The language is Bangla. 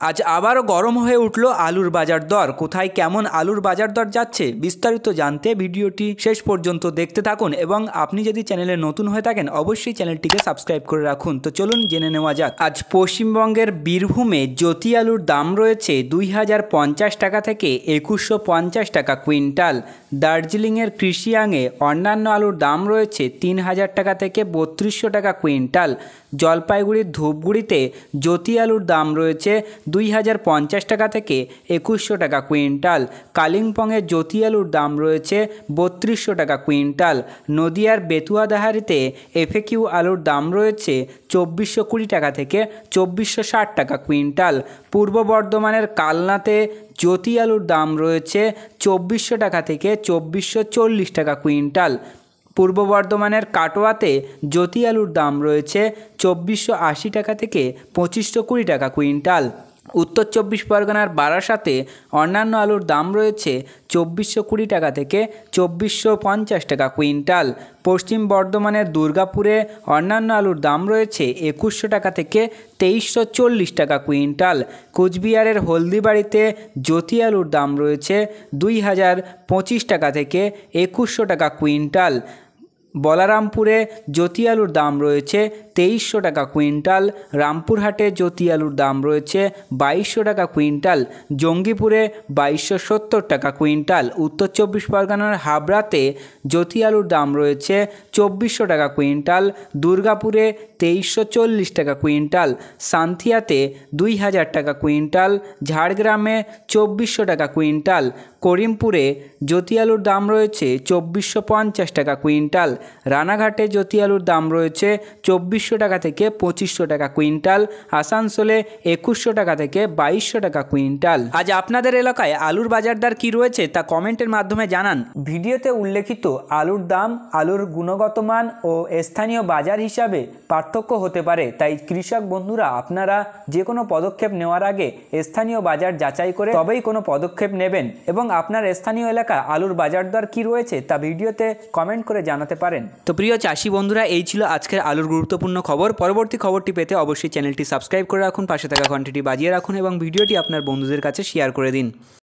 আজ আবারও গরম হয়ে উঠল আলুর বাজার দর। কোথায় কেমন আলুর বাজার দর যাচ্ছে বিস্তারিত জানতে ভিডিওটি শেষ পর্যন্ত দেখতে থাকুন এবং আপনি যদি চ্যানেলে নতুন হয়ে থাকেন অবশ্যই চ্যানেলটিকে সাবস্ক্রাইব করে রাখুন। তো চলুন জেনে নেওয়া যাক। আজ পশ্চিমবঙ্গের বীরভূমে জ্যোতি আলুর দাম রয়েছে 2050 টাকা থেকে 2150 টাকা কুইন্টাল। দার্জিলিংয়ের কৃষিয়াংয়ে অন্যান্য আলুর দাম রয়েছে 3000 টাকা থেকে 3200 টাকা কুইন্টাল। জলপাইগুড়ির ধূপগুড়িতে জ্যোতি আলুর দাম রয়েছে 2050 টাকা থেকে 2100 টাকা কুইন্টাল। কালিম্পংয়ের জ্যোতি আলুর দাম রয়েছে 3200 টাকা কুইন্টাল। নদিয়ার বেতুয়াদাহারিতে এফএকিউ আলুর দাম রয়েছে 2420 টাকা থেকে 2460 টাকা কুইন্টাল। পূর্ব বর্ধমানের কালনাতে জ্যোতি আলুর দাম রয়েছে 2400 টাকা থেকে 2440 টাকা কুইন্টাল। পূর্ব বর্ধমানের কাটোয়াতে জ্যোতি আলুর দাম রয়েছে 2480 টাকা থেকে 2520 টাকা কুইন্টাল। উত্তর 24 পরগনার বারাসাতে অন্যান্য আলুর দাম রয়েছে 2420 টাকা থেকে 2450 টাকা কুইন্টাল। পশ্চিম বর্ধমানের দুর্গাপুরে অন্যান্য আলুর দাম রয়েছে 2100 টাকা থেকে 2340 টাকা কুইন্টাল। কোচবিহারের হলদিবাড়িতে জ্যোতি আলুর দাম রয়েছে 2025 টাকা থেকে 2100 টাকা কুইন্টাল। বলারামপুরে জ্যোতি আলুর দাম রয়েছে 2300 টাকা কুইন্টাল। রামপুরহাটে জ্যোতি আলুর দাম রয়েছে 2200 টাকা কুইন্টাল। জঙ্গিপুরে 2270 টাকা কুইন্টাল। উত্তর 24 পরগনার হাবড়াতে জ্যোতি আলুর দাম রয়েছে 2400 টাকা কুইন্টাল। দুর্গাপুরে 2340 টাকা কুইন্টাল। সান্থিয়াতে 2000 টাকা কুইন্টাল। ঝাড়গ্রামে 2400 টাকা কুইন্টাল। করিমপুরে জ্যোতি আলুর দাম রয়েছে 2450 টাকা কুইন্টাল। রানাঘাটে জ্যোতি আলুর দাম রয়েছে 2400 টাকা থেকে 2500 টাকা কুইন্টাল। আসানসোলে 2100 টাকা থেকে 2200 টাকা কুইন্টাল। আজ আপনাদের এলাকায় আলুর বাজার দর কী রয়েছে তা কমেন্টের মাধ্যমে জানান। ভিডিওতে উল্লেখিত আলুর দাম আলুর গুণগত মান ও স্থানীয় বাজার হিসাবে পার্থক্য হতে পারে, তাই কৃষক বন্ধুরা আপনারা যে কোনো পদক্ষেপ নেওয়ার আগে স্থানীয় বাজার যাচাই করে তবেই কোনো পদক্ষেপ নেবেন এবং আপনার স্থানীয় এলাকা আলুর বাজার দর কী রয়েছে তা ভিডিওতে কমেন্ট করে জানাতে পারেন। তো প্রিয় চাষি বন্ধুরা, এই ছিল আজকের আলুর গুরুত্বপূর্ণ খবর। পরবর্তী খবরটি পেতে অবশ্যই চ্যানেলটি সাবস্ক্রাইব করে রাখুন, পাশে থাকা ঘন্টিটি বাজিয়ে রাখুন এবং ভিডিওটি আপনার বন্ধুদের কাছে শেয়ার করে দিন।